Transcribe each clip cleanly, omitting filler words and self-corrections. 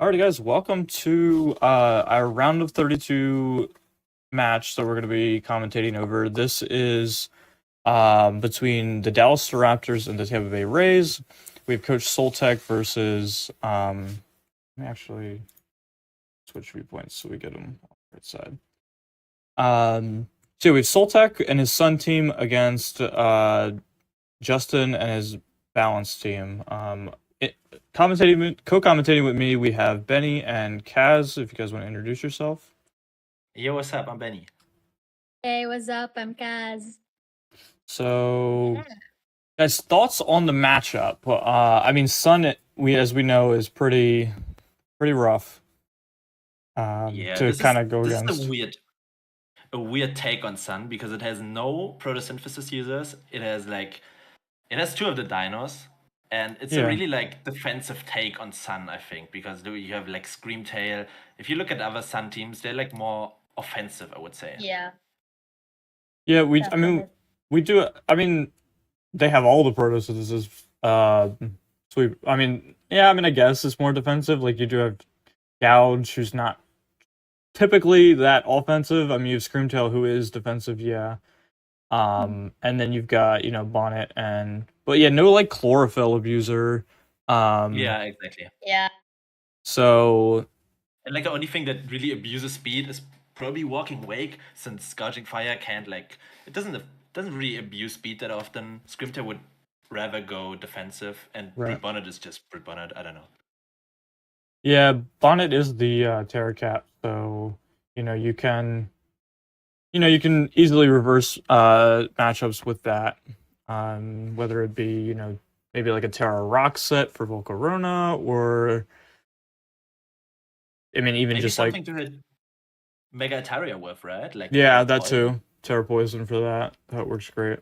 Alrighty, guys, welcome to our round of 32 match that we're going to be commentating over. This is between the Dallas Raptors and the Tampa Bay Rays. We have Coach Soltec versus. Let me actually switch viewpoints so we get him on the right side. So we have Soltec and his Sun team against Justin and his Balance team. Co-commentating with me, we have Benny and Kaz. If you guys want to introduce yourself. Yo, what's up? I'm Benny. Hey, what's up? I'm Kaz. So, guys, thoughts on the matchup? I mean, Sun, as we know, is pretty rough. To kind of go against. This is a weird take on Sun because it has no photosynthesis users. It has two of the dinos, and it's a really defensive take on Sun, I think, because you have like Screamtail. If you look at other Sun teams, they're like more offensive, I would say. Yeah. Yeah, we do. I mean, they have all the photosynthesis. Sweep. I guess it's more defensive. Like you do have Gouge, who's not typically that offensive. I mean, you have Screamtail, who is defensive, yeah. And then you've got, Bonnet but no like chlorophyll abuser. Yeah, exactly. Yeah. So, and like the only thing that really abuses speed is probably Walking Wake, since Scourging Fire can't it doesn't really abuse speed that often. Scrimter would rather go defensive, and Brute Bonnet is just Brute Bonnet. I don't know. Yeah, Bonnet is the Terror Cat, so you can easily reverse matchups with that. Whether it be maybe like a Terra Rock set for Volcarona, or even maybe just something to hit Mega Ataria with, right? Like that too. Terra Poison for that. That works great.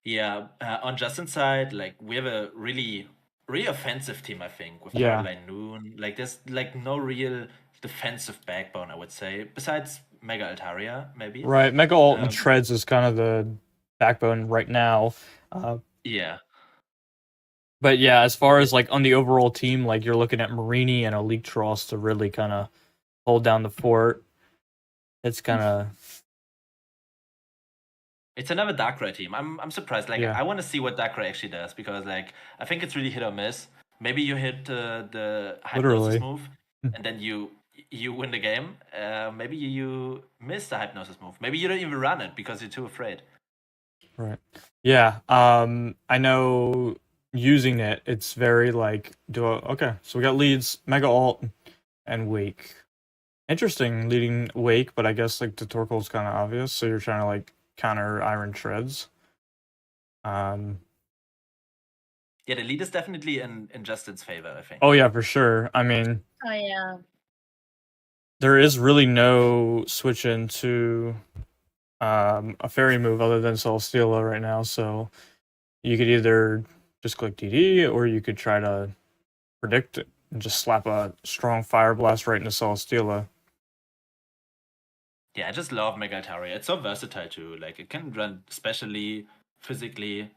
Yeah, on Justin's side, like we have a really offensive team, I think, with Caroline Noon. Like there's like no real defensive backbone, I would say, besides Mega Altaria, maybe. Right, Mega Alt and Treads is kind of the backbone right now. Yeah. But yeah, as far as like on the overall team, like you're looking at Marini and Electros to really kind of hold down the fort. It's kind of. It's another Darkrai team. I'm surprised. Like I want to see what Darkrai actually does, because like I think it's really hit or miss. Maybe you hit the Hypnosis move, and then you win the game. Maybe you miss the Hypnosis move. Maybe you don't even run it because you're too afraid. Right. Yeah. I know using it, it's very like okay. So we got leads, Mega Alt, and Wake. Interesting leading Wake, but I guess like the Torkoal is kind of obvious. So you're trying to like counter Iron Treads. Yeah, the lead is definitely in Justin's favor, I think. Oh yeah, for sure. I mean. Oh yeah. There is really no switch into a fairy move other than Celesteela right now, so you could either just click DD, or you could try to predict it and just slap a strong Fire Blast right into Celesteela. Yeah, I just love Mega Altaria. It's so versatile too. Like it can run specially, physically.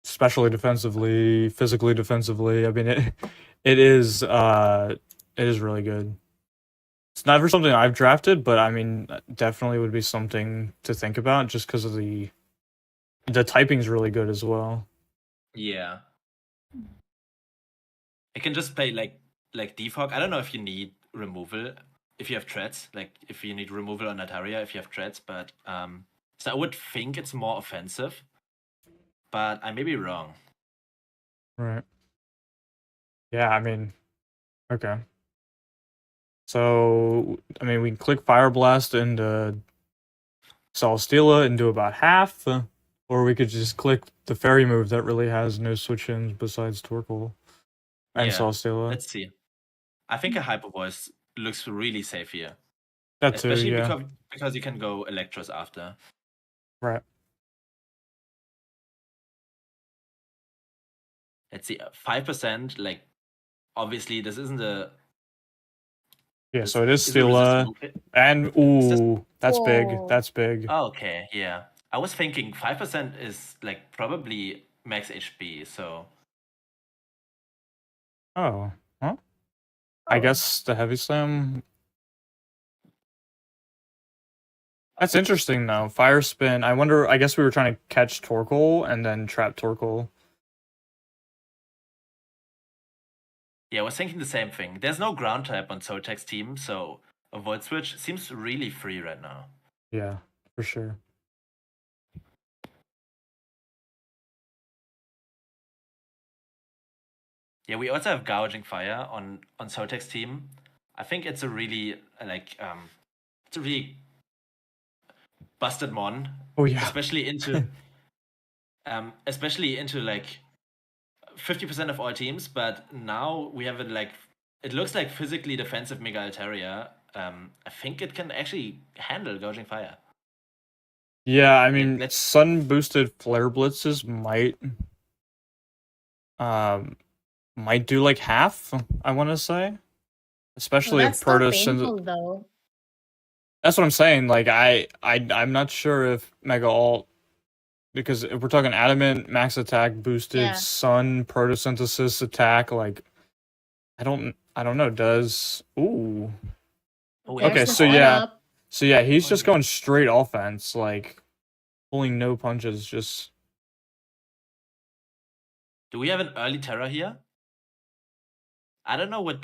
Especially defensively, physically defensively. I mean it is really good. It's never something I've drafted, but I mean definitely would be something to think about just because of the typing's really good as well. Yeah. It can just play like Defog. I don't know if you need removal if you have Treads, like if you need removal on Ataria if you have Treads, but so I would think it's more offensive, but I may be wrong. Right. Yeah, I mean, okay. So, I mean, we can click Fire Blast into Celesteela and do about half, or we could just click the fairy move that really has no switch-ins besides Torkoal and Celesteela. Let's see. I think a Hyper Voice looks really safe here. That too, especially because you can go Electros after. Right. Let's see, 5%. Like, obviously, this isn't a. Yeah, so it is Steela, and that's big. That's big. Oh, okay, yeah. I was thinking 5% is like probably max HP, so Oh, huh? I Oh. guess the heavy slam. That's interesting though. Fire spin. I wonder. I guess we were trying to catch Torkoal and then trap Torkoal. Yeah, I was thinking the same thing. There's no ground type on Soltek's team, so a Void Switch seems really free right now. Yeah, for sure. Yeah, we also have Gouging Fire on Soltek's team. I think it's a really it's a really busted mon. Oh yeah. Especially into like 50% of all teams, but now we have it looks like physically defensive Mega Altaria. I think it can actually handle Gouging Fire. Yeah, I mean, let's- sun boosted flare blitzes might do like half. I want to say, especially Well, if that's still Protoss. painful though. That's what I'm saying. Like I'm not sure if Mega Alt, because if we're talking adamant max attack boosted Yeah. sun photosynthesis attack, like I don't know. Does ooh. Oh, There's Okay, the so yeah. setup. So yeah, he's Oh, just yeah. going straight offense, like pulling no punches. Just Do we have an early Terra here? I don't know what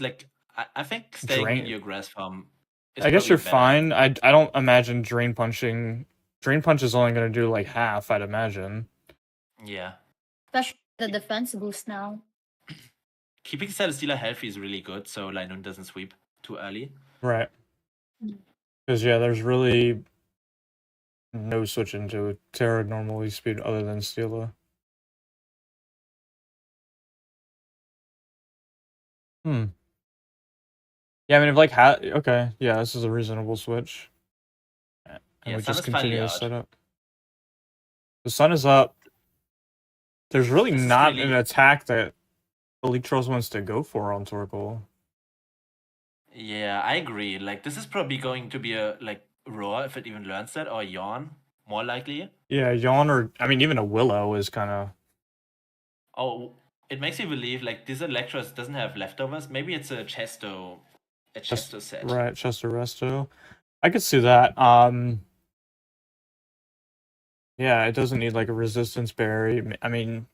I think staying Drain- in your grass farm is I guess probably you're better. fine. I don't imagine drain punching. Drain punch is only going to do like half, I'd imagine. Yeah. Especially the defense boost now. Keeping Celesteela healthy is really good, so Linun doesn't sweep too early. Right. Mm. Because yeah, there's really no switch into Terra normally speed other than Steela. Yeah, I mean, if like okay, yeah, this is a reasonable switch. And Yeah, we sun just is finally continue to out. set up. The sun is up. There's really This is not really- an attack that Electros wants to go for on Torkoal. Yeah, I agree. Like this is probably going to be a Roar if it even learns that, or Yawn, more likely. Yeah, Yawn, or I mean, even a Willow is kind of. Oh, it makes me believe like this Electros doesn't have leftovers. Maybe it's a Chesto set. Right, Chester Resto. I could see that. Yeah, it doesn't need like a resistance berry. I mean,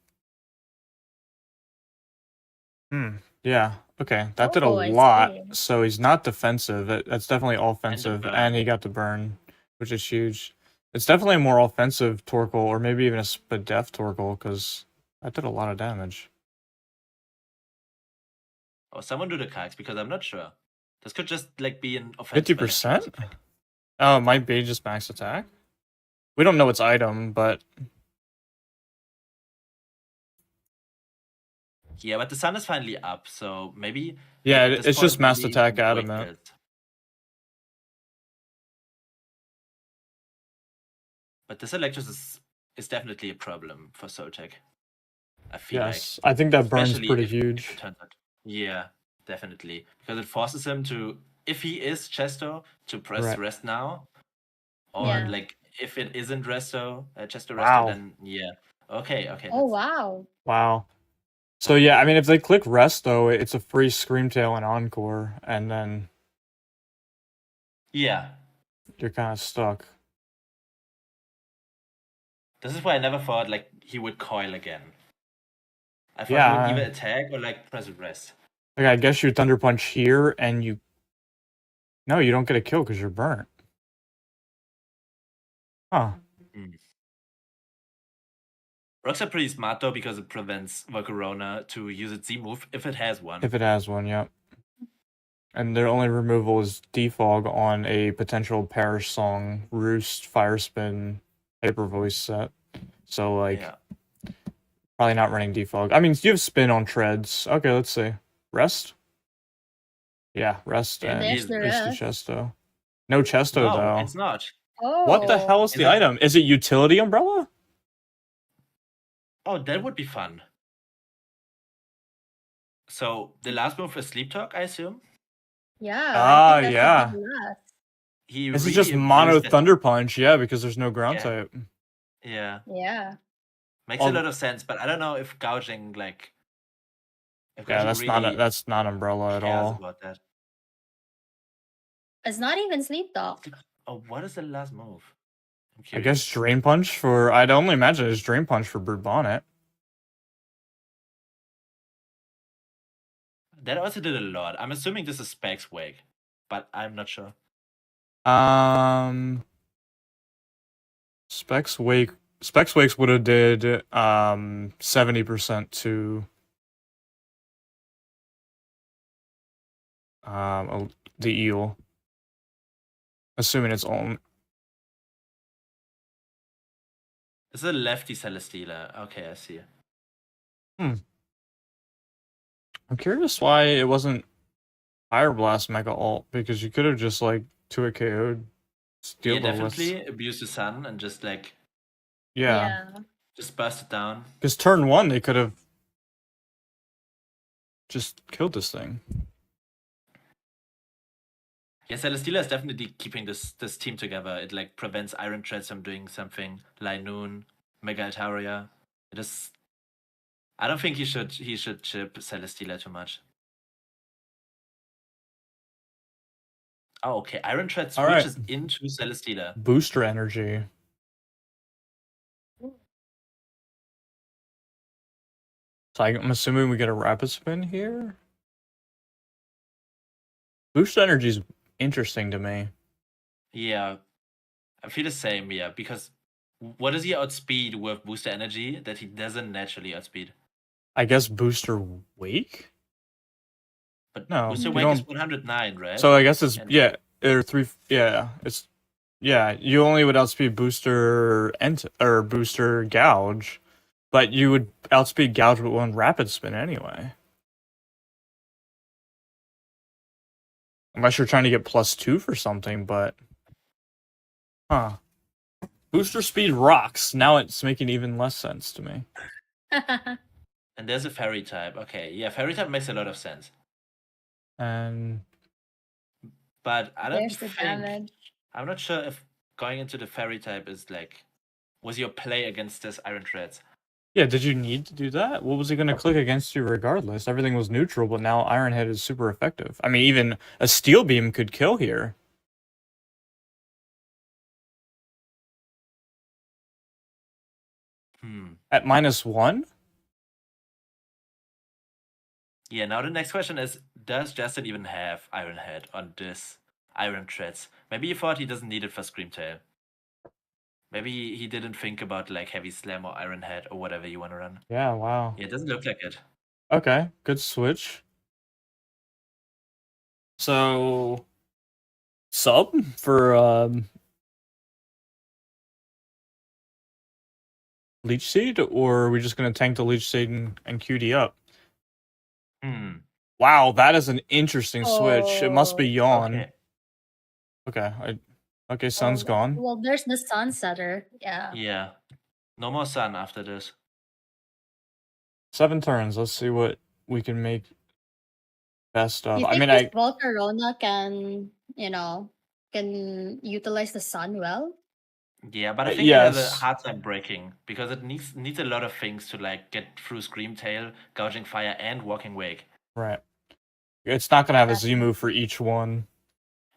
yeah, okay, that did a Oh, I lot. see. So he's not defensive. That's definitely offensive, burn. and he got the burn, which is huge. It's definitely a more offensive Torkoal, or maybe even a Spadef Torkoal, because that did a lot of damage. Or someone do the kikes because I'm not sure. This could just be an offensive. 50%? Oh, it might be just max attack. We don't know its item, but Yeah, but the sun is finally up, so maybe. yeah, at this it's point, just mass maybe attack avoid adamant. kills. But this Electros is definitely a problem for Soltek. I feel Yes, I think that burn's especially pretty if huge. it turns out. Yeah, definitely. Because it forces him to, if he is Chesto, to press Right. rest now. Or Yeah. if it isn't Chesto Wow. Resto, then yeah. Okay. Oh wow. Wow. So yeah, I mean, if they click rest though, it's a free Screamtail and Encore, and then Yeah. you're kind of stuck. This is why I never thought he would coil again. I thought Yeah. he would either attack or press rest. Like, I guess you Thunder Punch here, and you... No, you don't get a kill because you're burnt. Huh. Rocks are pretty smart though because it prevents Volcarona to use its Z move if it has one. If it has one, yep. And their only removal is Defog on a potential Parish Song, Roost, Fire Spin, Hyper Voice set. So, yeah. probably not running Defog. I mean, you have Spin on Treads. Okay, let's see. Rest? Yeah, Rest Yeah, and there's the Boosted rest. Chesto. No Chesto, No, though. it's not. Oh. What the hell is the Is it- item? Is it Utility Umbrella? Oh, that would be fun. So the last move is Sleep Talk, I assume. Yeah. Ah, I think that's yeah. what he left. He This is really just mono abused it. Thunder Punch, yeah, because there's no ground Yeah. type. Yeah, Yeah. makes a lot of sense, but I don't know if gouging Yeah, Because he really that's not umbrella at cares all. about that. It's not even sleep talk. Oh, what is the last move? I'm I guess curious. Drain Punch for. I'd only imagine it's Drain Punch for Brood Bonnet. That also did a lot. I'm assuming this is Specs Wake, but I'm not sure. Specs Wakes would have did 70% to the eel. Assuming it's on. This is a lefty Celesteela. Okay, I see. I'm curious why it wasn't Fire Blast Mega Ult, because you could have just like 2 KO'd Steel Yeah, Bowlers. definitely abuse the sun and just like Yeah. just burst it down. Because turn 1 they could have just killed this thing. Yeah, Celesteela is definitely keeping this team together. It like prevents Iron Treads from doing something. Lynoon, Mega Altaria. It is. I don't think he should chip Celesteela too much. Oh, okay. Iron Tread All right. switches into Celesteela. Booster energy. So I'm assuming we get a rapid spin here. Booster energy is interesting to me. Yeah, I feel the same. Yeah, because what does he outspeed with booster energy that he doesn't naturally outspeed? I guess Booster Wake? But No, Booster you Wake don't- is 109, right? So I guess it's And- or 3 it's you only would outspeed Booster or Booster Gouge, but you would outspeed Gouge with 1 rapid spin anyway. Unless you're trying to get +2 for something, but Booster speed rocks. Now it's making even less sense to me. And there's a fairy type. Okay, yeah, fairy type makes a lot of sense. And But I don't There's the think damage. I'm not sure if going into the fairy type is like was your play against this Iron Treads. yeah, did you need to do that? What was he going to click against you regardless? Everything was neutral, but now Iron Head is super effective. I mean, even a Steel Beam could kill here. At -1? Yeah, now the next question is, does Justin even have Iron Head on this Iron Treads? Maybe he thought he doesn't need it for Screamtail. Maybe he didn't think about like Heavy Slam or Iron Head or whatever you want to run. Yeah, wow. Yeah, it doesn't look like it. Okay, good switch. So, sub for Leech Seed, or are we just going to tank the Leech Seed and QD up? Wow, that is an interesting switch. It must be Yawn. Okay, okay, Sun's gone. Well, there's the Sunsetter. Yeah. Yeah. No more Sun after this. 7 turns. Let's see what we can make best of. You I think mean, this Volcarona can utilize the sun well? Yeah, but I think it has a yes. hard time breaking because it needs a lot of things to like get through Screamtail, Gouging Fire, and Walking Wake. Right. It's not gonna have a Z move for each one.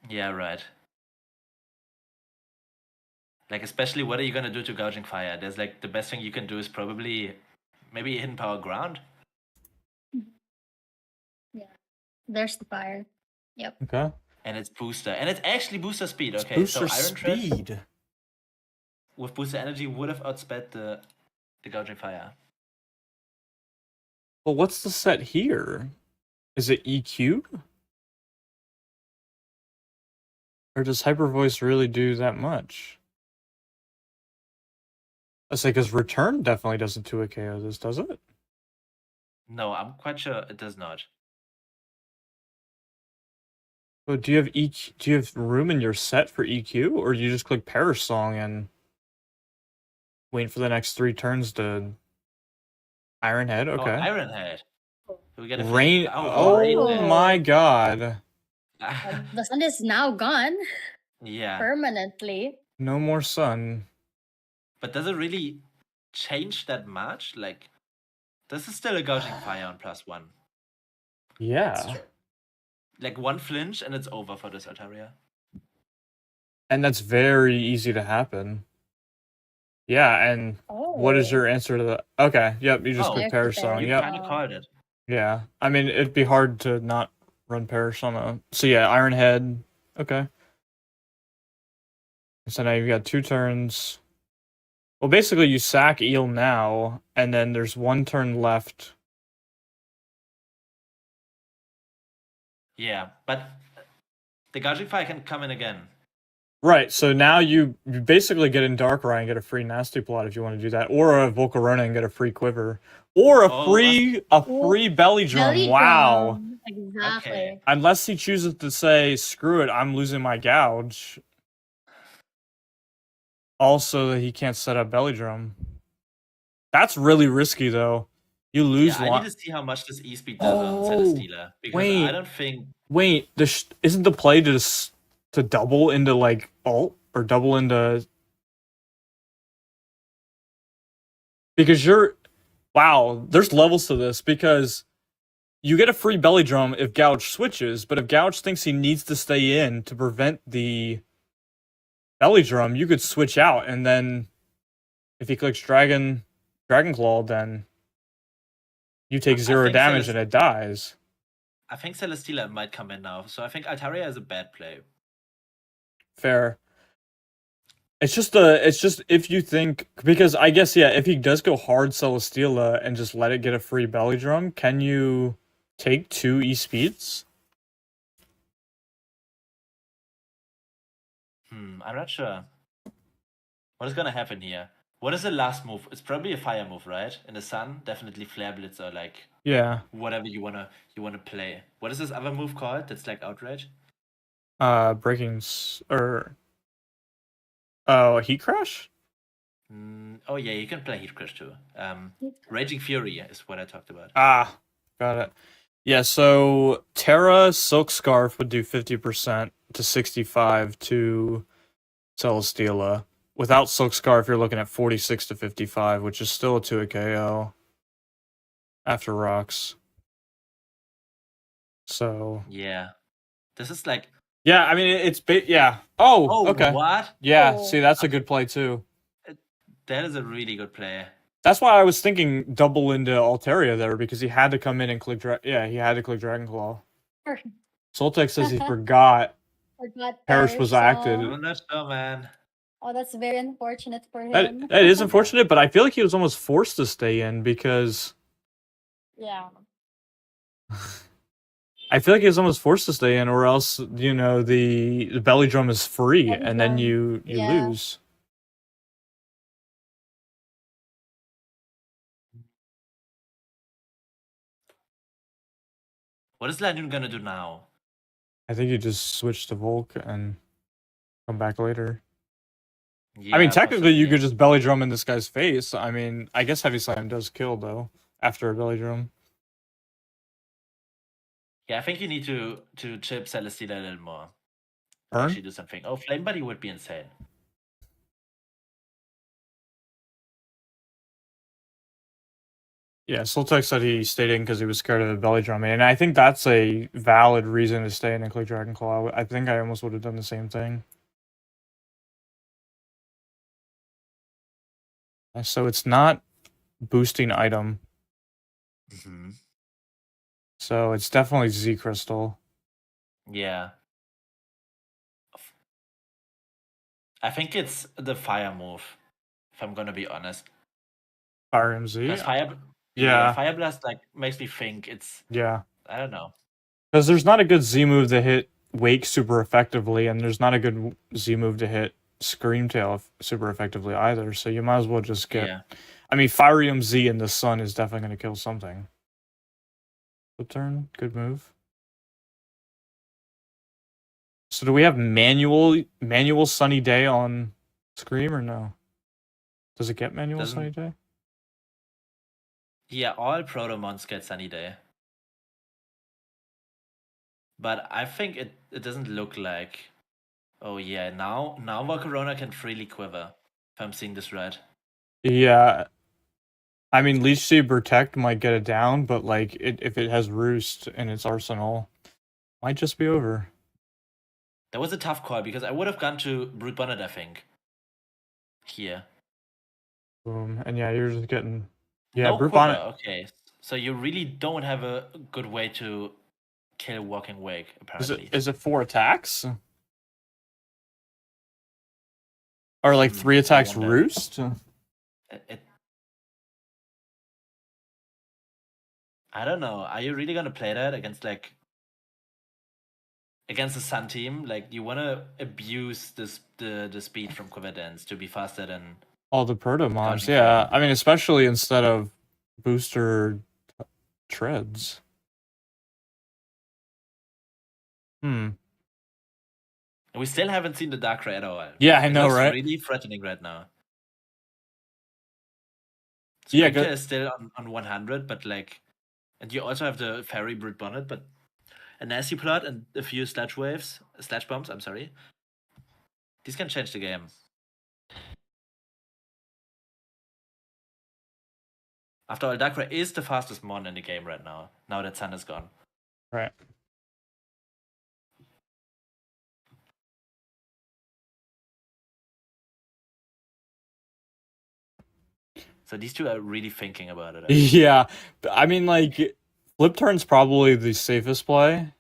Yeah, right. Like, especially what are you gonna do to Gouging Fire? There's like the best thing you can do is probably maybe Hidden Power Ground. Yeah. There's the fire. Yep. Okay. And it's booster. And it's actually booster speed. It's Okay, booster so Iron Tread speed. with booster energy would have outsped the Gouging Fire. Well, what's the set here? Is it EQ? Or does Hyper Voice really do that much? I say, because Return definitely doesn't 2 KO this, does it? No, I'm quite sure it does not. So do you have room in your set for EQ, or do you just click Perish Song and wait for the next 3 turns to Iron Head? Oh, Okay. Iron Head. We get a Rain. Rain Oh my god. The sun is now gone Yeah. permanently. No more sun. But does it really change that much? Like, this is still a Gouging Fire on +1. Yeah. Like one flinch and it's over for this Altaria. And that's very easy to happen. Yeah, and what is your answer to that? Okay, yep, you just Oh, click there's Perish the Song. You Yep. kind of called it. Yeah. I mean, it'd be hard to not run Perish on a. So yeah, Iron Head. Okay. So now you've got 2 turns. Well, basically, you sack Eel now, and then there's 1 turn left. Yeah, but the Gouging Fire can come in again. Right, so now you basically get in Darkrai and get a free Nasty Plot if you want to do that, or a Volcarona and get a free Quiver, or a free Belly Drum. Belly Wow. drum. Exactly. Okay. Unless he chooses to say, "Screw it, I'm losing my gouge." Also, that he can't set up Belly Drum. That's really risky, though. You lose Yeah, I one. need to see how much this E-Speed does on Celesteela. Because I don't think... Wait, isn't the play to double into, like, ult? Or double into... Because you're... Wow, there's levels to this, because you get a free Belly Drum if Gouge switches, but if Gouge thinks he needs to stay in to prevent the Belly Drum, you could switch out, and then if he clicks Dragon Claw, then you take 0 damage and it dies. I think Celesteela might come in now, so I think Altaria is a bad play. Fair. It's just if you think, because I guess, yeah, if he does go hard Celesteela and just let it get a free Belly Drum, can you take 2 E-Speeds? I'm not sure. What is gonna happen here? What is the last move? It's probably a fire move, right? In the sun, definitely Flare Blitz or like whatever you wanna play. What is this other move called? That's like outrage. Heat Crash. Oh yeah, you can play Heat Crash too. Raging Fury is what I talked about. Ah, got it. Yeah, so Terra Silk Scarf would do 50% to 65 to Celesteela. Without Silk Scarf, you're looking at 46 to 55, which is still a 2 KO after rocks. So yeah, this is like I mean it's yeah. Oh, okay. What? Yeah, see, that's a good play too. That is a really good play. That's why I was thinking double into Altaria there, because he had to come in and click. He had to click Dragon Claw. Soltec says he forgot. Perish was acted. I'm not sure, man. Oh, that's very unfortunate for him. That is unfortunate, but I feel like he was almost forced to stay in because. Yeah. I feel like he was almost forced to stay in, or else the Belly Drum is free, and then you lose. What is Landon gonna do now? I think you just switch to Volk and come back later. Yeah, I mean, technically, you could just Belly Drum in this guy's face. I mean, I guess Heavy Slam does kill, though, after a Belly Drum. Yeah, I think you need to chip Celesteela a little more. Burn? Actually do something. Oh, Flame Buddy would be insane. Yeah, Soltec said he stayed in because he was scared of the Belly Drum, and I think that's a valid reason to stay in and click Dragon Claw. I think I almost would have done the same thing. So it's not boosting item. So it's definitely Z Crystal. Yeah. I think it's the fire move, if I'm gonna be honest. Fire MZ? Because Fire Blast like makes me think it's I don't know. Because there's not a good Z move to hit Wake super effectively, and there's not a good Z move to hit Screamtail super effectively either, so you might as well just get... I mean, Firium Z in the sun is definitely going to kill something. Flip turn, good move. So do we have manual Sunny Day on Scream, or no? Does it get manual Sunny Day? Yeah, all Protomons get Sunny Day. But I think it doesn't look like... Oh yeah, now Volcarona can freely quiver, if I'm seeing this right. Yeah. I mean, Leech Seed Protect might get it down, but like if it has Roost in its arsenal, might just be over. That was a tough call because I would have gone to Brute Bonnet, I think. Here. Boom. And yeah, you're just getting No Brute Quiver, Bonnet. okay. So you really don't have a good way to kill Walking Wake, apparently. Is it 4 attacks? Or like 3 attacks Roost? I don't know. Are you really gonna play that against against the Sun team? Like, you wanna abuse the speed from Quiver Dance to be faster than all the proto mons, Scouting yeah. Flame. I mean, especially instead of booster treads. We still haven't seen the Darkrai at all. Yeah, I know, looks right? really threatening right now. Yeah, Sprinter is still on 100, but like, and you also have the Fairy Brute Bonnet, but a Nasty Plot and a few Sludge Bombs, I'm sorry. These can change the game. After all, Darkrai is the fastest mon in the game right now, now that Sun is gone. Right. So these two are really thinking about it. Yeah. I mean, like, Flip Turn's probably the safest play.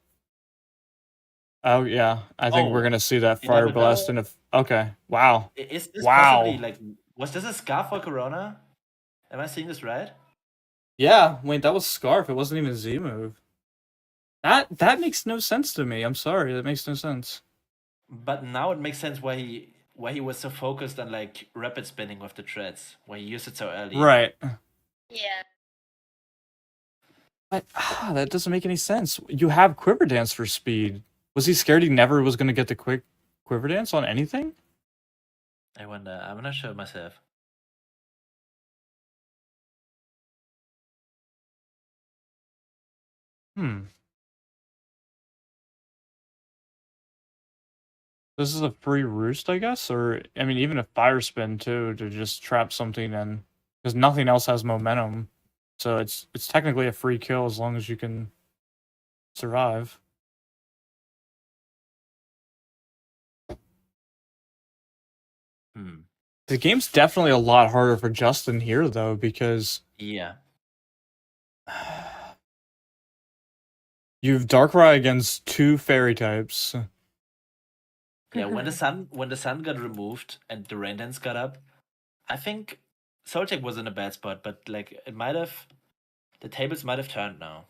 Oh, yeah. I think we're going to see that Fire Blast in a... Okay. Wow. Is this possibly, like, was this a Scarf for Corona? Am I seeing this right? Yeah. Wait, that was Scarf. It wasn't even Z move. That makes no sense to me. I'm sorry. That makes no sense. But now it makes sense why he was so focused on like rapid spinning with the treads, why he used it so early. Right. Yeah. But that doesn't make any sense. You have Quiver Dance for speed. Was he scared he never was going to get the quick Quiver Dance on anything? I wonder. I'm not sure myself. This is a free Roost, I guess? Or, I mean, even a Fire Spin, too, to just trap something in. Because nothing else has momentum. So it's technically a free kill as long as you can survive. The game's definitely a lot harder for Justin here, though, because... Yeah. You've Darkrai against 2 Fairy types. Yeah, when the sun got removed and the Rain Dance got up, I think Soltec was in a bad spot, but like the tables might have turned now.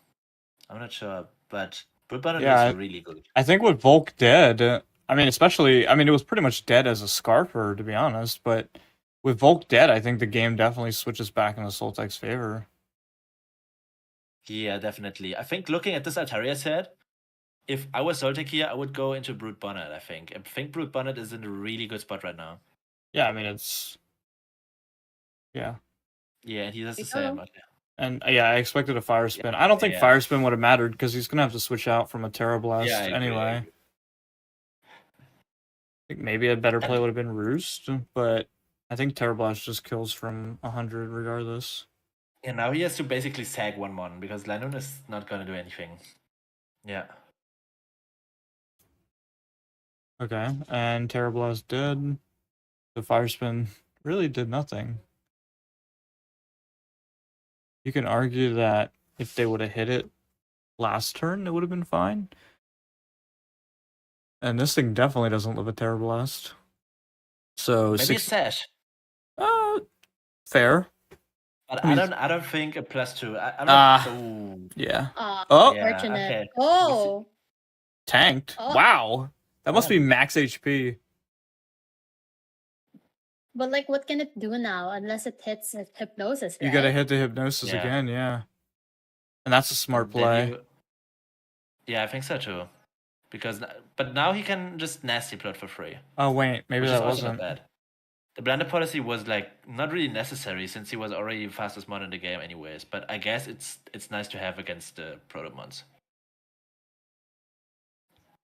I'm not sure, but Brute Bonnet is really good. I think with Volk dead, I mean, it was pretty much dead as a Scarfer, to be honest, but with Volk dead, I think the game definitely switches back in the Soltec's favor. Yeah, definitely. I think looking at this Altaria set, if I was Soltec here, I would go into Brute Bonnet, I think. I think Brute Bonnet is in a really good spot right now. Yeah, I mean, it's... Yeah. Yeah, and he does the same. Okay. And yeah, I expected a Fire Spin. I don't think Fire Spin would have mattered, because he's going to have to switch out from a Terra Blast anyway. I think maybe a better play would have been Roost, but I think Terra Blast just kills from 100 regardless. Yeah, now he has to basically sag one mon, because Lanoon is not going to do anything. Yeah. Okay, and Terra Blast dead. The Fire Spin really did nothing. You can argue that if they would have hit it last turn, it would have been fine. And this thing definitely doesn't live a Terra Blast. So maybe it's Sash. Fair. But I don't think a +2. I don't. Yeah. Unfortunate. Okay. Oh. Tanked. Oh. Wow. That must be max HP. But like, what can it do now unless it hits Hypnosis? Right? You gotta hit the Hypnosis again, yeah. And that's a smart play. Yeah, I think so too. But now he can just Nasty Plot for free. Oh wait, maybe that wasn't bad. The Blender policy was like not really necessary since he was already fastest mon in the game anyways. But I guess it's nice to have against the Protomons.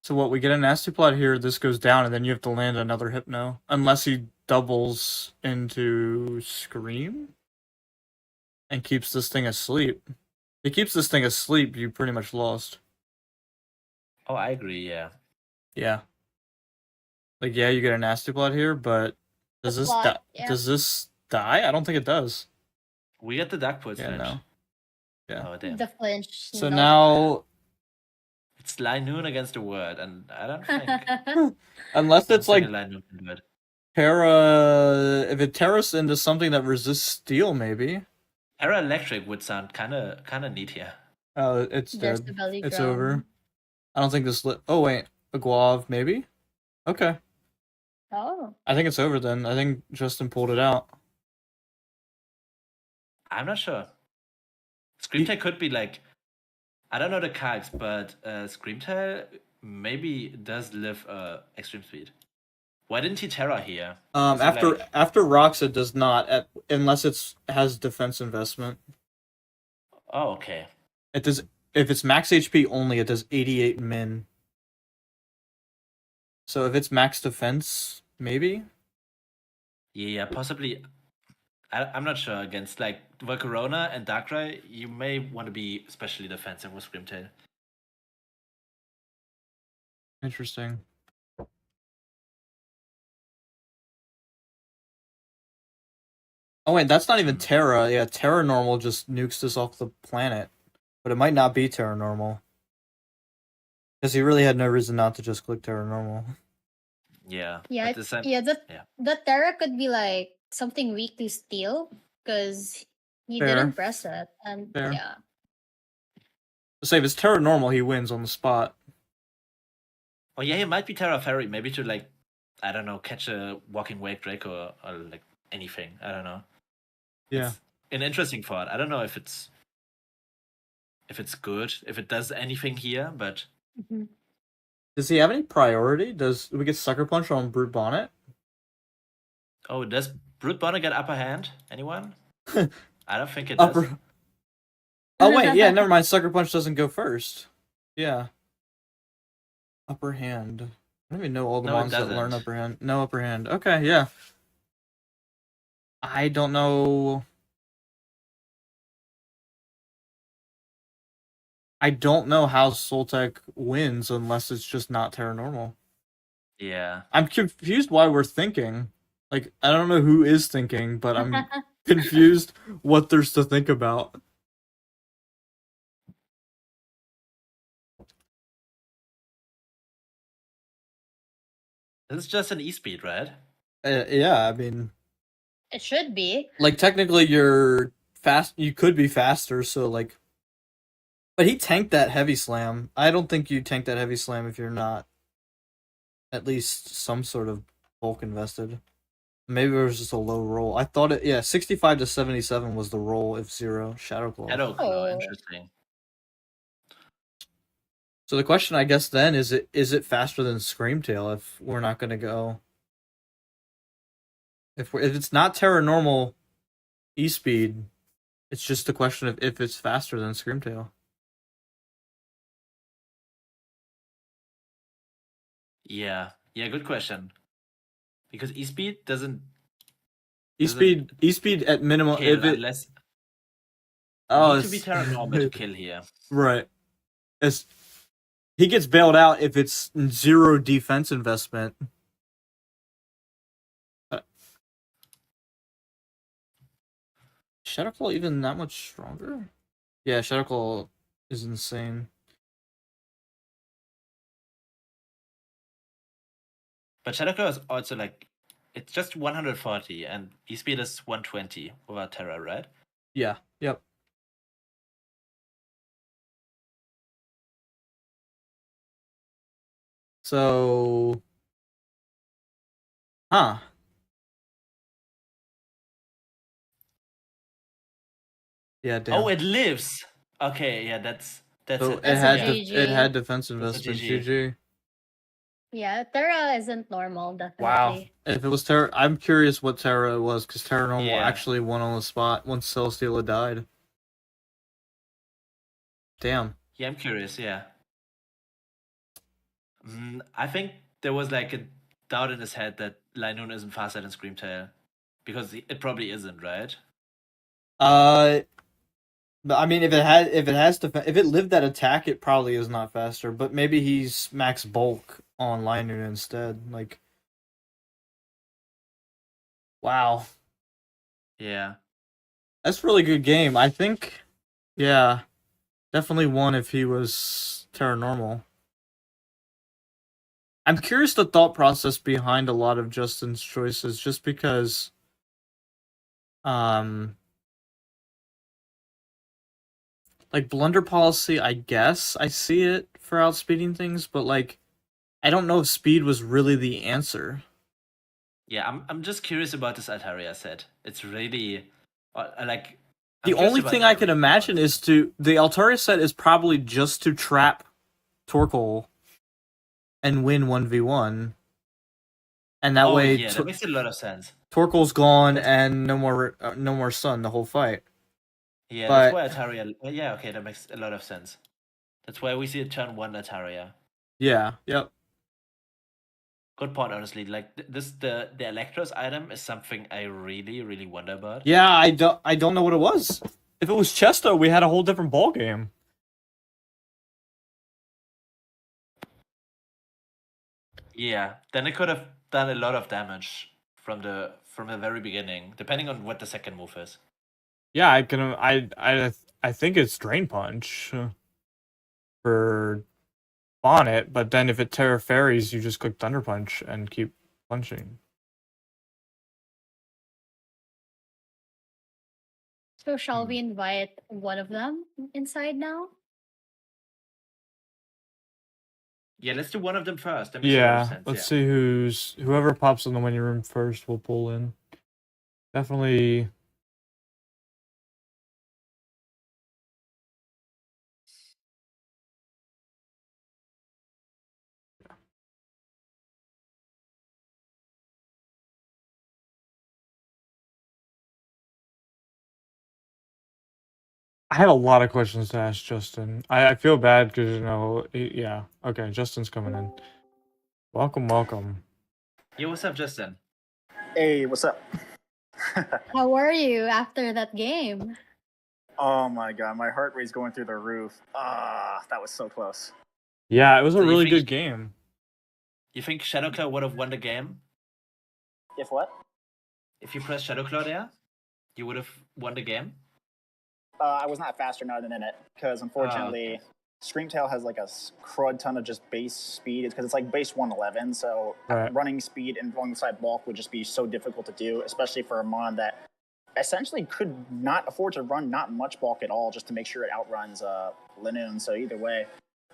So what, we get a Nasty Plot here, this goes down, and then you have to land another Hypno. Unless he doubles into Scream? and keeps this thing asleep. If he keeps this thing asleep, you pretty much lost. Oh, I agree. Yeah. Yeah. Like, yeah, you get a nasty plot here, but does The this plot, yeah. Does this die? I don't think it does. We get the Dark Pulse Yeah, flinch. no. Yeah. Oh damn. The flinch. So no. now, It's Linoon against the Word, and I don't think. unless it's like Linoon can do it. Terra, if it terras into something that resists steel, maybe. Terra Electric would sound kind of neat here. Oh, it's There's dead. the belly It's drum. over. I don't think this. Oh wait, a Guav maybe. Okay, Oh. I think it's over then. I think Justin pulled it out. I'm not sure. Screamtail could be like, I don't know the cards, but Screamtail maybe does live extreme speed. Why didn't he Terra here? Is it After like- after rocks, it does not unless it's has defense investment. Oh, okay. It does if it's max HP only. It does 88 min. So if it's max defense, maybe. Yeah, possibly. I'm not sure. Against like Volcarona and Darkrai, you may want to be especially defensive with Screamtail. Interesting. Oh wait, that's not even Terra. Yeah, Terra Normal just nukes this off the planet, but it might not be Terra Normal because he really had no reason not to just click Terra Normal. Yeah. Yeah, at the same- yeah. yeah. The Terra could be like something weak to steel because he Fair. didn't press it, and Fair. yeah. Say if it's Terra Normal, he wins on the spot. Oh yeah, he might be Terra Fairy, maybe to like, I don't know, catch a Walking Wake Draco or like anything. I don't know. Yeah. It's an interesting thought. I don't know if it's good, if it does anything here, but Mhm. Does he have any priority? Do we get Sucker Punch on Brute Bonnet? oh, does Brute Bonnet get upper hand? Anyone? I don't think it does. Upper. Oh wait, yeah, never mind. Sucker Punch doesn't go first. Yeah. Upper hand. I don't even know all the No, it mons that learn doesn't. upper hand. No upper hand. Okay, yeah. I don't know. I don't know how Soltec wins unless it's just not Terra Normal. Yeah. I'm confused why we're thinking. Like, I don't know who is thinking, but I'm confused what there's to think about. This is just an E-speed, right? Yeah, I mean, It should be. like technically you're fast. You could be faster, so like. But he tanked that heavy slam. I don't think you tank that heavy slam if you're not at least some sort of bulk invested. Maybe it was just a low roll. I thought it. Yeah, 65 to 77 was the roll if 0 Shadow Claw. Shadow Claw, Oh. interesting. So the question, I guess, then is it faster than Screamtail if we're not gonna go? If it's not Terra Normal, E-Speed, it's just a question of if it's faster than Screamtail. Yeah, good question. Because E-speed doesn't E-Speed at minimum. kill If it unless oh, need to be it's- Terra Normal to kill here. right. He gets bailed out if it's 0 defense investment. Shadowclaw even that much stronger? Yeah, Shadowclaw is insane. But Shadow Claw is also like, it's just 140 and E-speed is 120 without Terra, right? Yeah. Yep. So, huh? Yeah, damn. Oh, it lives. Okay, yeah, that's So it. it That's a had GG. it had defense That's a investment. GG. GG. Yeah, Terra isn't normal, definitely. Wow. If it was Terra, I'm curious what Terra was because Terra Normal Yeah. actually won on the spot once Celesteela died. Damn. Yeah, I'm curious, yeah. I think there was like a doubt in his head that Linoon isn't faster than Screamtail. Because it probably isn't, right? But I mean, if it lived that attack, it probably is not faster. But maybe he's max bulk on Line Noon instead. Like, wow, Yeah. that's a really good game. I think, yeah, definitely won if he was Terra Normal. I'm curious the thought process behind a lot of Justin's choices, just because, like blunder policy, I guess I see it for outspeeding things, but like, I don't know if speed was really the answer. Yeah, I'm just curious about this Altaria set. It's really like The only thing I can imagine is the Altaria set is probably just to trap Torkoal and win 1v1. And that way that makes a lot of sense. Torkoal's gone and no more sun the whole fight. Yeah, that's why Altaria. Yeah, okay, that makes a lot of sense. That's why we see a turn 1 Altaria. Yeah, yep. Good point, honestly. Like the Electros item is something I really, really wonder about. Yeah, I don't know what it was. If it was Chesto, we had a whole different ball game. Yeah, then it could have done a lot of damage from the very beginning, depending on what the second move is. Yeah, I think it's Drain Punch for Bonnet, but then if it Terra Fairies, you just click Thunder Punch and keep punching. So shall we invite one of them inside now? Yeah, let's do one of them first. Let's see whoever pops in the winning room first will pull in. Definitely. I have a lot of questions to ask Justin. I feel bad because, yeah. Okay, Justin's coming in. Welcome. Yeah, what's up, Justin? Hey, what's up? How are you after that game? Oh my god, my heart rate's going through the roof. That was so close. Yeah, it was a really good game. You think Shadowclaw would have won the game? If what? If you press Shadowclaw there, you would have won the game? I was not fast enough in it, because unfortunately, Screamtail has like a crud ton of just base speed, because it's like base 111, so running speed and alongside bulk would just be so difficult to do, especially for a mon that essentially could not afford to run not much bulk at all just to make sure it outruns Linoon, so either way,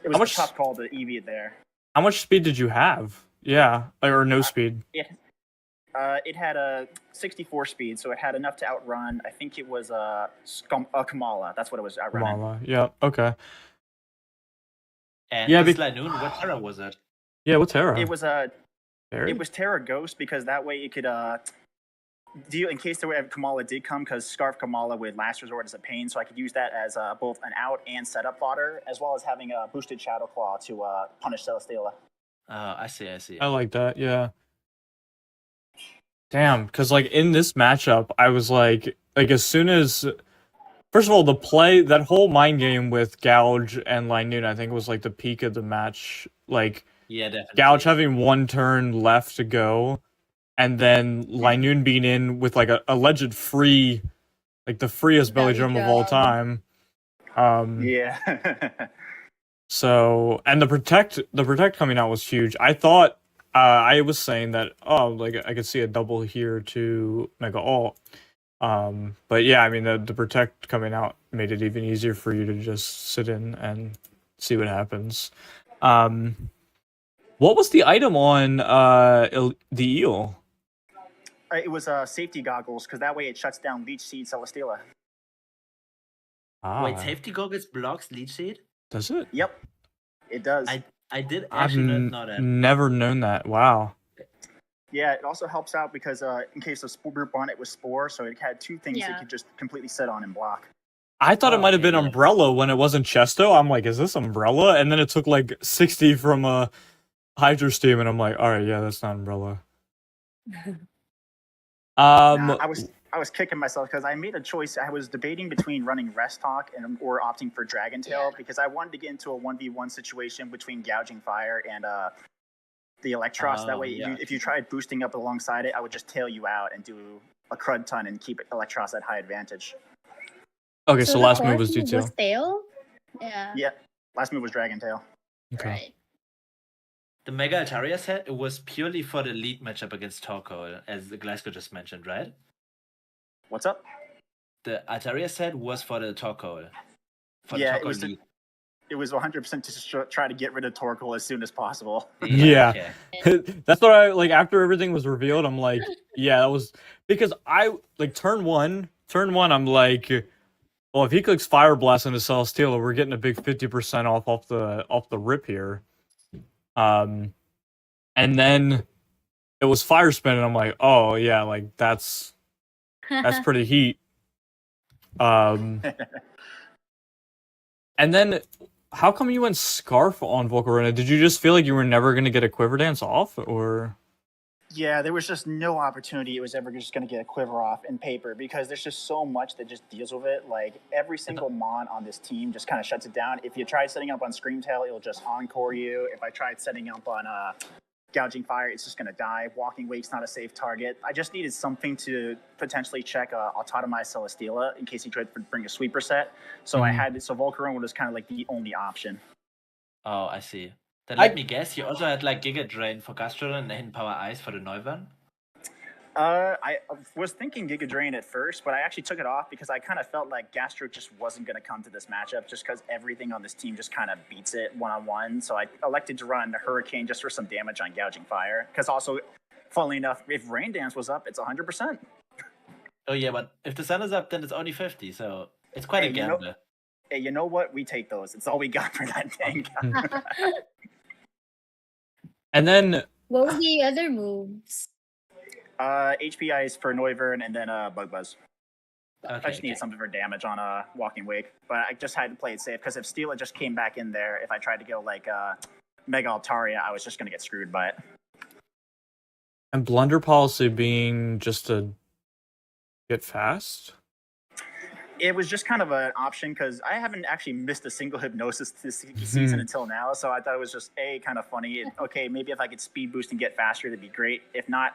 it was a tough call to EV it there. How much speed did you have? Yeah, or no speed? It had a 64 speed, so it had enough to outrun. I think it was a Kamala. That's what it was outrunning. Kamala. Yeah. Okay. And Linoon, what Terra was it? Yeah, what Terra? It was It was Terra Ghost, because that way it could deal in case the Kamala did come, because Scarf Kamala with Last Resort is a pain, so I could use that as both an out and setup fodder, as well as having a boosted Shadow Claw to punish Celesteela. I see. I like that. Yeah. Damn, because like in this matchup, I was like as soon as, first of all, the play, that whole mind game with Gouge and Linoon, I think was like the peak of the match. Like, yeah, definitely. Gouge having one turn left to go, and then Linoon being in with like a alleged free, like the freest belly drum of all time. Yeah. So, and the protect coming out was huge. I thought. I was saying that, like I could see a double here to Mega Alt. But yeah, I mean the protect coming out made it even easier for you to just sit in and see what happens. What was the item on the eel? It was safety goggles, because that way it shuts down Leech Seed Celesteela. Wait, safety goggles blocks Leech Seed? Does it? Yep, it does. I did actually not know that. Never known that. Wow. Yeah, it also helps out because in case of Spore Group on it was Spore, so it had two things it could just completely sit on and block. I thought it might have been Umbrella when it wasn't Chesto. I'm like, is this Umbrella? And then it took like 60 from a Hydro Steam, and I'm like, all right, yeah, that's not Umbrella. I was I was kicking myself because I made a choice. I was debating between running Rest Talk or opting for Dragon Tail because I wanted to get into a 1v1 situation between Gouging Fire and the Electros. That way, if you tried boosting up alongside it, I would just tail you out and do a crud ton and keep Electros at high advantage. Okay, so the last move fourth was detail. Was tail? Yeah. Yeah, last move was Dragon Tail. Okay. Right. The Mega Altaria set, it was purely for the lead matchup against Torkoal, as Glasgow just mentioned, right? What's up? The Altaria set was for the Torkoal. Yeah, it was 100% to just try to get rid of Torkoal as soon as possible. Yeah. That's what I like after everything was revealed. I'm like, yeah, that was because I like turn one, I'm like, well, if he clicks Fire Blast into Celesteela, we're getting a big 50% off the rip here. And then it was Fire Spin, and I'm like, oh yeah, like that's pretty heat. And then how come you went Scarf on Volcarona? Did you just feel like you were never going to get a Quiver Dance off, or? Yeah, there was just no opportunity it was ever just going to get a Quiver off in paper because there's just so much that just deals with it. Like, every single mon on this team just kind of shuts it down. If you try setting up on Screamtail, it'll just encore you. If I tried setting up on Gouging Fire, it's just going to die. Walking Wake's not a safe target. I just needed something to potentially check Autotomize Celesteela in case he tried to bring a sweeper set. So so Volcarona was kind of like the only option. Oh, I see. Then let me guess, you also had like Giga Drain for Gastrodon and Hidden Power Ice for the Neuvan? I was thinking Giga Drain at first, but I actually took it off because I kind of felt like Gastro just wasn't going to come to this matchup just because everything on this team just kind of beats it one-on-one. So I elected to run the Hurricane just for some damage on Gouging Fire. Because also, funnily enough, if Rain Dance was up, it's 100%. Oh yeah, but if the sun is up, then it's only 50, so it's quite a gamble. Hey, you know what? We take those. It's all we got for that dang guy. And then what were the other moves? HP Ice for Noivern and then Bug Buzz. Okay, I just needed something for damage on Walking Wake, but I just had to play it safe because if Steela just came back in there, if I tried to go like Mega Altaria, I was just going to get screwed by it. And Blunder Policy being just to get fast? It was just kind of an option because I haven't actually missed a single Hypnosis this season until now, so I thought it was just kind of funny. Okay, maybe if I could speed boost and get faster, that'd be great. If not,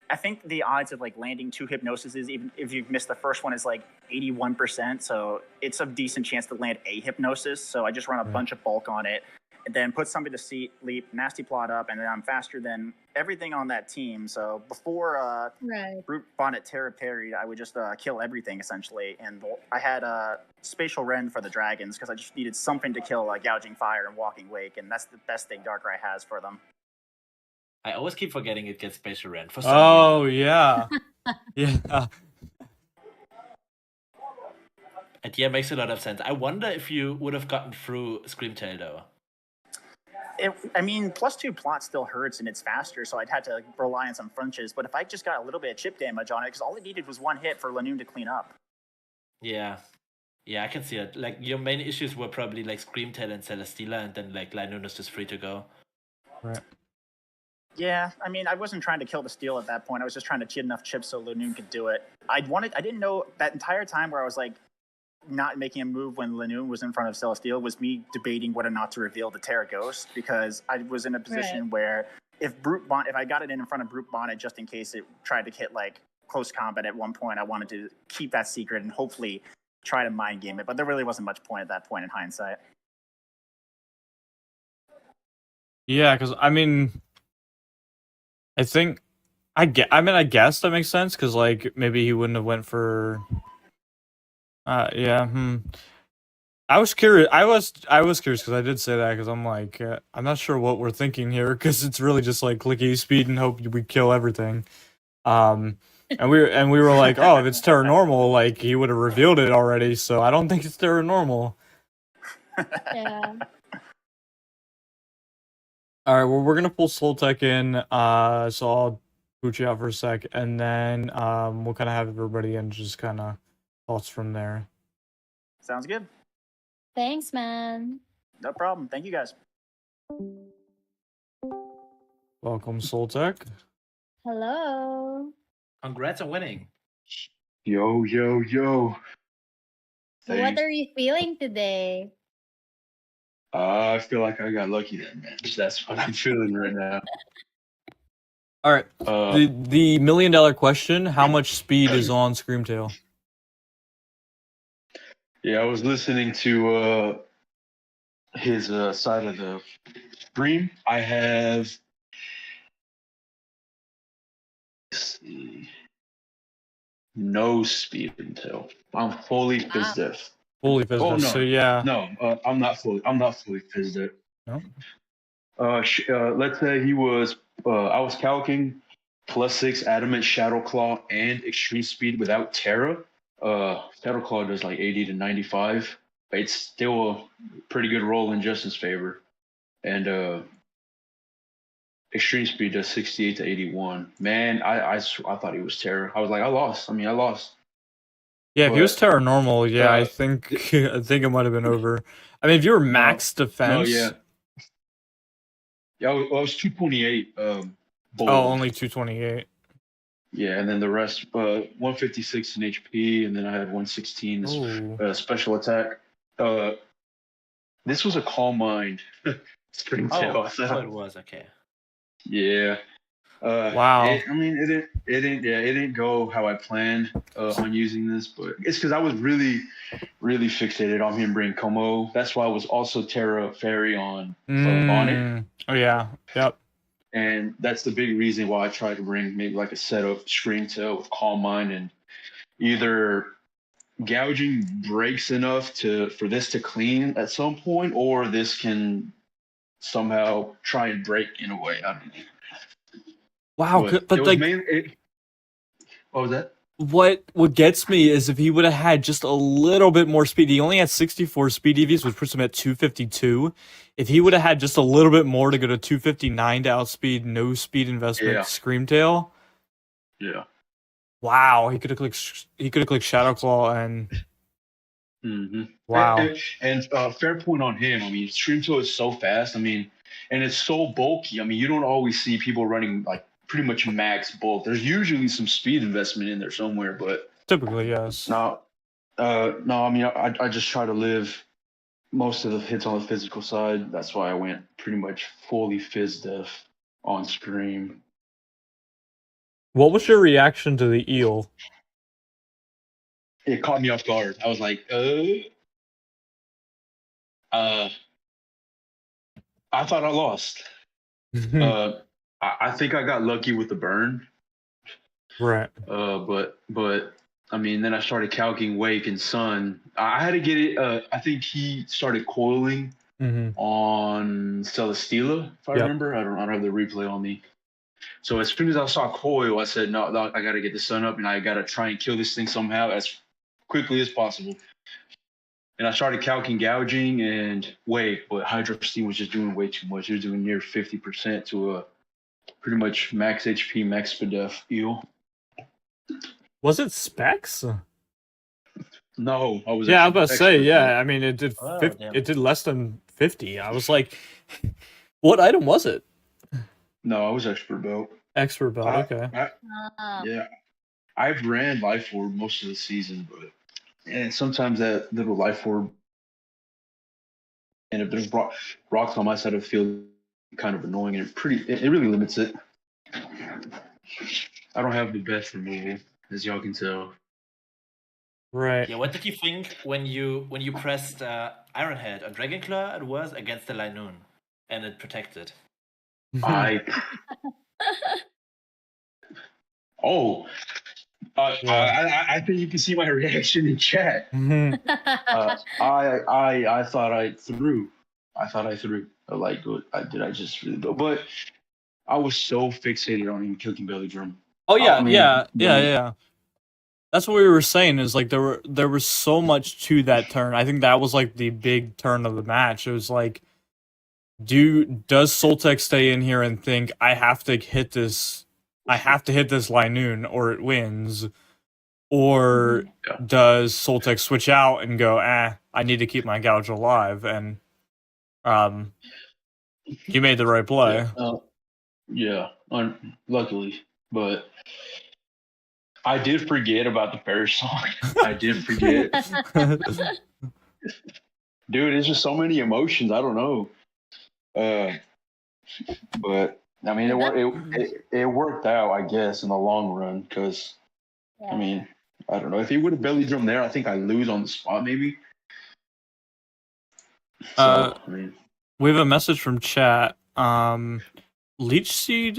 I think the odds of like landing 2 Hypnosises, even if you've missed the first one, is like 81%. So it's a decent chance to land a Hypnosis. So I just run a bunch of bulk on it, and then put somebody to sleep, nasty plot up, and then I'm faster than everything on that team. So before Brute Bonnet Terra parried, I would just kill everything essentially. And I had a Spatial Rend for the dragons because I just needed something to kill Gouging Fire and Walking Wake, and that's the best thing Darkrai has for them. I always keep forgetting it gets Spatial Rend for some reason. Yeah. Yeah. And yeah, makes a lot of sense. I wonder if you would have gotten through Screamtail though. +2 plot still hurts and it's faster, so I'd had to rely on some flinches. But if I just got a little bit of chip damage on it, because all it needed was 1 hit for Lanoon to clean up. Yeah. Yeah, I can see it. Like, your main issues were probably like Screamtail and Celesteela, and then like Lanoon is just free to go. Right. Yeah, I wasn't trying to kill the steal at that point. I was just trying to cheat enough chips so Lanoon could do it. I didn't know that entire time where I was like not making a move when Lanoon was in front of Celesteela was me debating whether or not to reveal the Terra Ghost, because I was in a position where if I got it in front of Brute Bonnet just in case it tried to hit like close combat at one point, I wanted to keep that secret and hopefully try to mind game it. But there really wasn't much point at that point in hindsight. Yeah, because I guess that makes sense because like maybe he wouldn't have went for. I was curious. I was curious because I did say that because I'm like I'm not sure what we're thinking here because it's really just like clicky speed and hope we kill everything. And we were like, oh, if it's Terra Normal, like he would have revealed it already. So I don't think it's Terra Normal. Yeah. All right, well, we're gonna pull Soul Tech in, so I'll boot you out for a sec, and then we'll kind of have everybody in, just kind of thoughts from there. Sounds good. Thanks, man. No problem. Thank you, guys. Welcome, Soul Tech. Hello. Congrats on winning. Yo, yo, yo. What Thanks. are you feeling today? I feel like I got lucky that match. That's what I'm feeling right now. All right. Uh, The $1 million question: how much speed is on Screamtail? yeah, I was listening to his side of the stream. I have, let's see, no speed until I'm fully phys diff. Fully Oh physical. no, So yeah. no, I'm not fully phys diff. No? Let's say he was. I was calcing +6 adamant shadow claw and extreme speed without Terra. Shadow claw does like 80 to 95, but it's still a pretty good roll in Justin's favor. And extreme speed does 68 to 81. Man, I thought he was Terra. I was like, I lost. Yeah, if he was But, Terra normal, yeah, I uh, think I think it might have been over. I mean, if you were max defense, no, yeah. Yeah, I was 228 oh, bold. only 228. Yeah, and then the rest, 156 in HP, and then I had 116 Oh, special attack. This was a Calm Mind Springtail. Oh, it was okay. Yeah. wow. It didn't go how I planned on using this, but it's because I was really, really fixated on him bringing Como. That's why I was also Terra Fairy on it. Oh yeah, yep. And that's the big reason why I tried to bring maybe like a set of Screamtail with Calm Mind, and either gouging breaks enough for this to clean at some point, or this can somehow try and break in a way. I don't know. Wow, But it was like, mainly. What was that? what gets me is if he would have had just a little bit more speed. He only had 64 speed EVs, which puts him at 252. If he would have had just a little bit more to go to 259 to outspeed no speed investment Yeah. Screamtail, Yeah. wow, he could have clicked Shadow Claw and Mm-hmm. wow. And fair point on him. I mean, Screamtail is so fast. I mean, and it's so bulky. I mean, you don't always see people running like pretty much max bulk. There's usually some speed investment in there somewhere, but Typically, yes. no. No, I mean, I just try to live most of the hits on the physical side. That's why I went pretty much fully phys def on Scream. What was your reaction to the eel? It caught me off guard. I was like, I thought I lost. I think I got lucky with the burn. Right. But I mean, then I started calcing Wake and Sun. I had to get it. I think he started coiling on Celesteela, if I remember. I don't have the replay on me. So as soon as I saw coil, I said, no, I got to get the Sun up, and I got to try and kill this thing somehow as quickly as possible. And I started calcing gouging and Wake, but Hydro Steam was just doing way too much. It was doing near 50% to a pretty much max HP, max SPDF eel. Was it specs? No, I was. Yeah, I was about to say. Yeah, I mean, it did. Oh, it did less than 50. I was like, what item was it? No, I was expert belt. Expert belt. Okay. Yeah, I've ran life orb most of the season, but and sometimes that little life orb, and if there's rocks on my side of the field, kind of annoying, and it really limits it. I don't have the best removal, as y'all can tell. Right. Yeah, what did you think when you pressed Ironhead or Dragonclaw? It was against the Linoon, and it protected. I think you can see my reaction in chat. I thought I threw. Like, did I just really go? But I was so fixated on him killing Belly Drum. Oh yeah, yeah. That's what we were saying. Is like there was so much to that turn. I think that was like the big turn of the match. It was like, does Soltec stay in here and think I have to hit this Linoon or it wins, or does Soltec switch out and go, I need to keep my gouge alive? And you made the right play. Luckily, but I did forget about the Paris song. I did forget. Dude, it's just so many emotions. I don't know. But I mean, it worked out, I guess, in the long run. Because I mean, I don't know if he would have belly drummed there. I think I lose on the spot, maybe. So I mean, we have a message from chat. Leech seed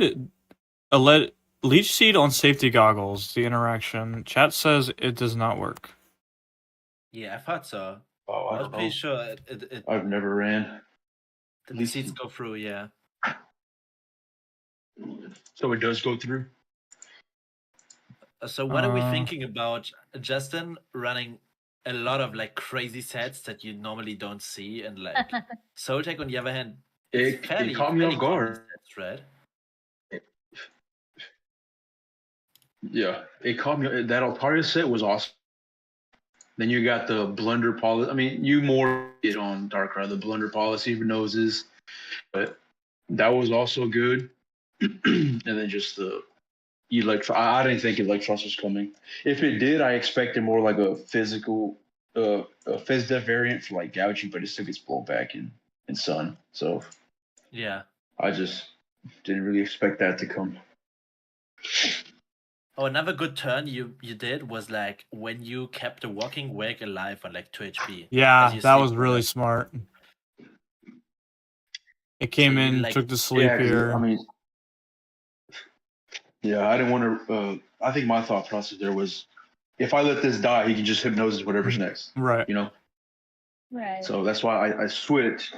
on safety goggles. The interaction. Chat says it does not work. Yeah, I thought so. oh, I was pretty sure it I've never ran. the seeds go through. Yeah. So it does go through. So what are we thinking about Justin running a lot of like crazy sets that you normally don't see, and like Soltech on the other hand, It caught me off guard. Sets, right? Yeah, it caught me. That Altaria set was awesome. Then you got the blunder policy. I mean, you more get on Darkrai, the blunder policy for noses, but that was also good. And then just the I didn't think Electros was coming. If it did, I expected more like a physical, a Fizz Def variant for like gouging, but it still gets blown back in Sun. So yeah, I just didn't really expect that to come. Oh, another good turn you did was like when you kept the walking wake alive on like 2 HP. Yeah, that was really smart. It came So in, like, took the sleep here. I mean, yeah, I didn't want to. I think my thought process there was, if I let this die, he can just hypnosis whatever's next. Right. You know. Right. So that's why I switched.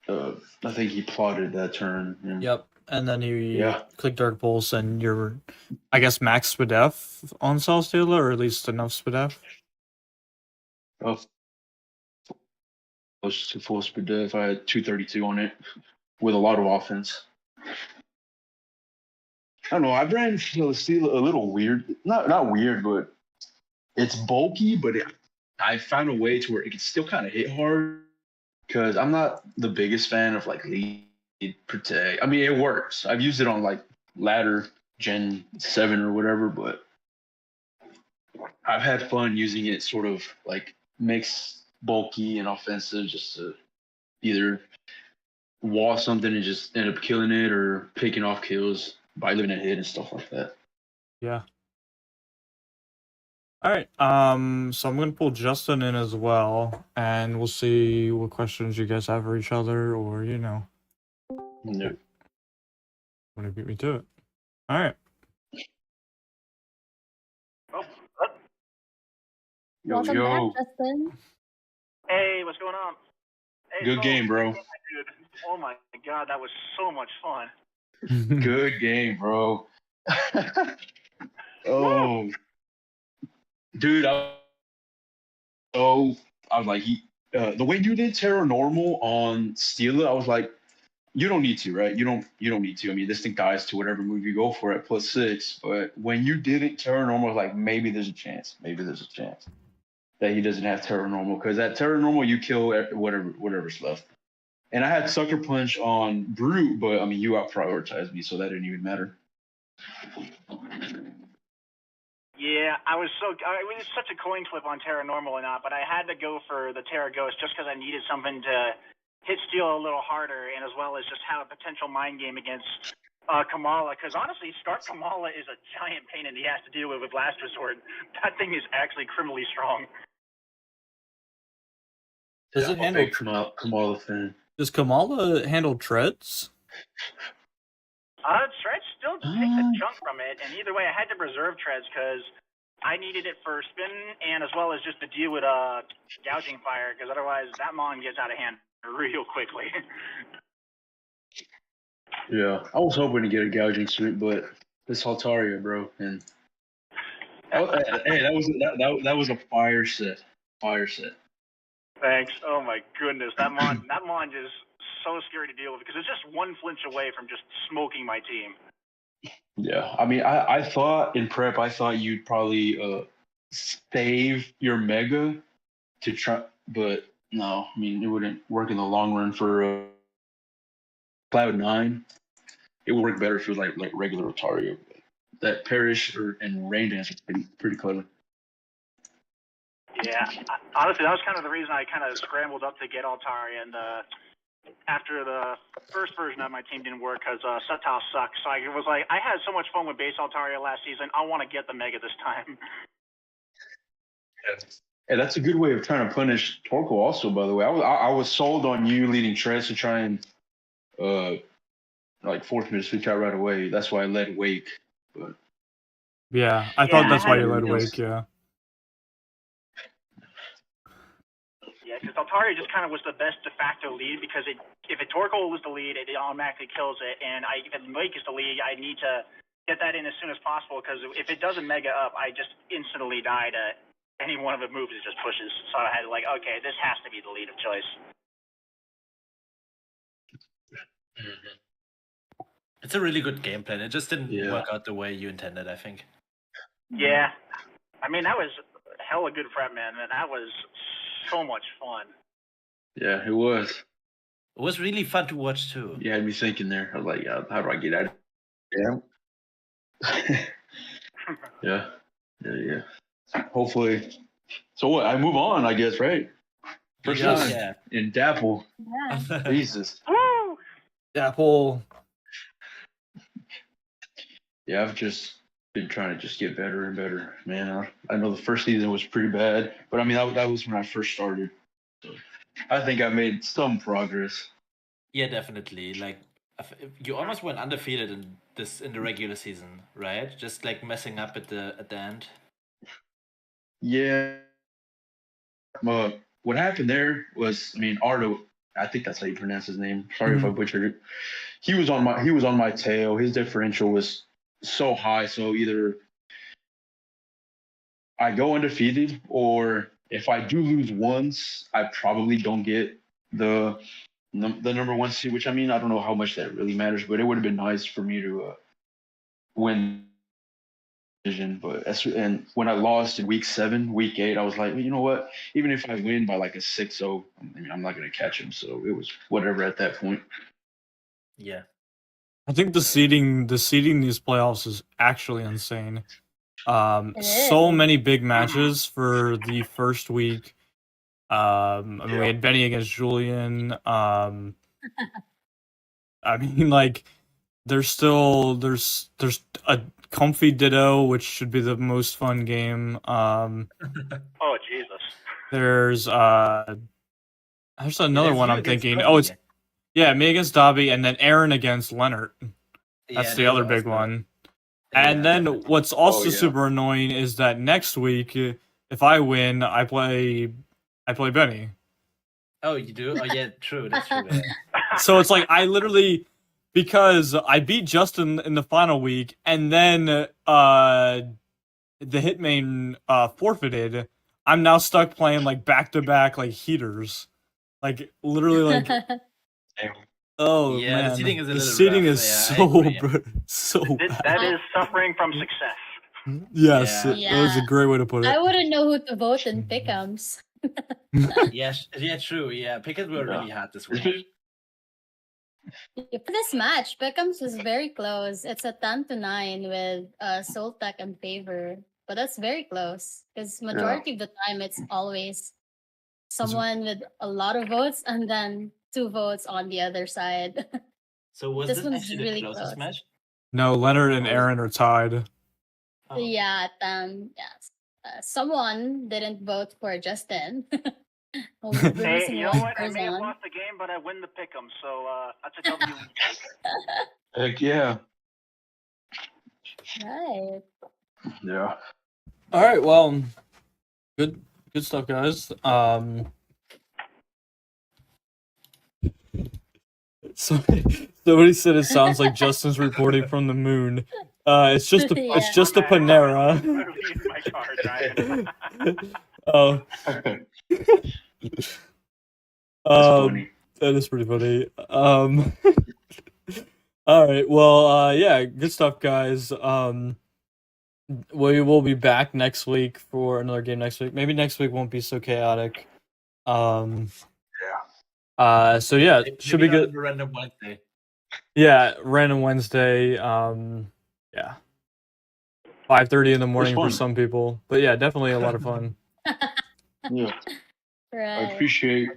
I think he plotted that turn. And Yep. And then you click Dark Pulse and you're, I guess, max SPDF on Celesteela, or at least enough SPDF. Oh, close to full SPDF. I had 232 on it with a lot of offense. I don't know. I ran Celesteela a little weird. Not weird, but it's bulky, but I found a way to where it can still kind of hit hard. Because I'm not the biggest fan of like lead protect. I mean, it works. I've used it on like ladder Gen 7 or whatever, but I've had fun using it sort of like mix bulky and offensive just to either wall something and just end up killing it, or picking off kills by living a hit and stuff like that. Yeah. All right. So I'm gonna pull Justin in as well, and we'll see what questions you guys have for each other, or No. Want to beat me to it? All right. Welcome back, Justin. Hey, what's going on? Hey, Good game, bro. Dude. Oh my god, that was so much fun. Good game, bro. Oh, dude, I was like, the way you did Terra Normal on Steela, I was like, you don't need to, right? You don't need to. I mean, this thing dies to whatever move you go for at +6. But when you did it Terra Normal, I was like, maybe there's a chance that he doesn't have Terra Normal, because at Terra Normal you kill whatever's left. And I had Sucker Punch on Brute, but I mean, you out prioritized me, so that didn't even matter. Yeah, it was such a coin flip on Terra Normal or not, but I had to go for the Terra Ghost just because I needed something to hit steel a little harder, and as well as just have a potential mind game against Kamala, because honestly, Start Kamala is a giant pain in the ass to deal with Last Resort. That thing is actually criminally strong. Does it handle Kamala fan? Does Kamala handle treads? Treads still takes a chunk from it, and either way, I had to preserve Treads because I needed it for spin, and as well as just to deal with gouging fire, because otherwise that Mon gets out of hand real quickly. Yeah, I was hoping to get a gouging sweep, but this Altaria, bro, and hey, that was a fire set. Thanks. Oh my goodness, that Mon is so scary to deal with because it's just one flinch away from just smoking my team. Yeah, I mean, I thought in prep, you'd probably save your Mega to try, but no, I mean, it wouldn't work in the long run for Cloud9. It would work better if it was like regular Altaria. that Parrish and Rain Dance are pretty clever. Yeah, honestly, that was kind of the reason I kind of scrambled up to get Altari, and after the first version of my team didn't work because Sutal sucks, so I was like, I had so much fun with base Altaria last season, I want to get the Mega this time. Yeah, that's a good way of trying to punish Torkoal also, by the way. I was sold on you leading Tress to try and like fourth mid switch out right away. That's why I led Wake. But yeah, I thought that's why you led Wake, yeah. Yeah, because Altaria just kind of was the best de facto lead because if a Torkoal was the lead, it automatically kills it, and if Wake is the lead, I need to get that in as soon as possible because if it doesn't Mega up, I just instantly die to any one of the moves it just pushes. So I had to okay, this has to be the lead of choice. It's a really good game plan. It just didn't work out the way you intended, I think. Yeah. I mean, that was hella good prep, man, and that was so much fun. Yeah, it was. It was really fun to watch, too. You had me thinking there. I was like, how do I get out of here? Yeah. Yeah. Hopefully. So what? I move on, I guess, right? First time in DAPL. Yeah. Jesus. Woo! DAPL. Yeah, I've just been trying to just get better and better, man. I know the first season was pretty bad, but I mean that was when I first started. So I think I made some progress. Yeah, definitely. Like you almost went undefeated in the regular season, right? Just like messing up at the end. Yeah. What happened there was, I mean, Ardo. I think that's how you pronounce his name. Sorry if I butchered it. He was on my tail. His differential was so high. So either I go undefeated, or if I do lose once, I probably don't get the number one seed. Which I mean, I don't know how much that really matters, but it would have been nice for me to win division. But and when I lost in week 7, week 8, I was like, well, you know what? Even if I win by like a 6-0, I mean, I'm not going to catch him. So it was whatever at that point. Yeah. I think the seeding these playoffs is actually insane. So many big matches for the first week. I mean, we had Benny against Julian. I mean, like, there's a comfy Ditto, which should be the most fun game. Oh Jesus! There's another one I'm thinking. Dobby. Oh, it's me against Dobby, and then Aaron against Leonard. That's the other big one. And then what's also super annoying is that next week, if I win, I play Benny. Oh, you do? Oh, yeah, true. That's true. Yeah. So it's like I literally, because I beat Justin in the final week, and then the Hitman forfeited. I'm now stuck playing like back-to-back like heaters, like literally like. Oh yeah, man, the seating is a little seating rough. is so bad. That is suffering from success. Yes, that was a great way to put it. I wouldn't know who to vote in pick'ems. yeah, true. Yeah, pick'ems were really hard this week. For this match, pick'ems was very close. It's a 10-9 with Soltec in favor, but that's very close because majority of the time it's always someone with a lot of votes and then 2 votes on the other side. So was this actually really the closest match? No, Leonard and Aaron are tied. Oh. Yeah, yes. Someone didn't vote for Justin. Hey, you know what? I may have lost the game, but I win the pick'em, so that's a W. Heck yeah. Right. Yeah. All right. Well, good stuff, guys. Somebody said it sounds like Justin's reporting from the moon. It's just a Panera. Oh. That is pretty funny. All right. Well, yeah, good stuff, guys. We will be back next week for another game next week. Maybe next week won't be so chaotic. So yeah, should be good. Random Wednesday. Yeah, random Wednesday. Yeah. 5:30 in the morning for fun. some people. But yeah, definitely a lot of fun. Yeah, I Right. appreciate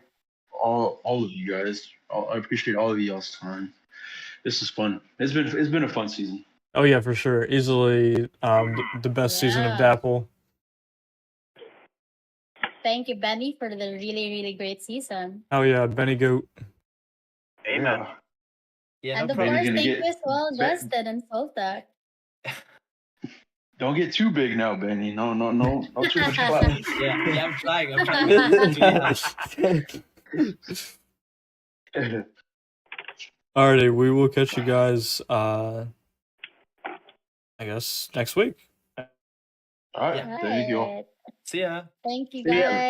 all of you guys. I appreciate all of y'all's time. This is fun. It's been a fun season. Oh yeah, for sure. Easily the best season of Yeah. DAPL. Thank you, Benny, for the really, really great season. Oh yeah, Benny Goat. Amen. Yeah, And no of problem. course, gonna thank get you as well, Ben- Justin and Soltec. Don't get too big now, Benny. No, too much clout. Yeah, I'm trying. I'm trying to Alrighty, we will catch you guys I guess next week. All right, Yeah. thank you all. Right. See ya. Thank you, See ya. guys.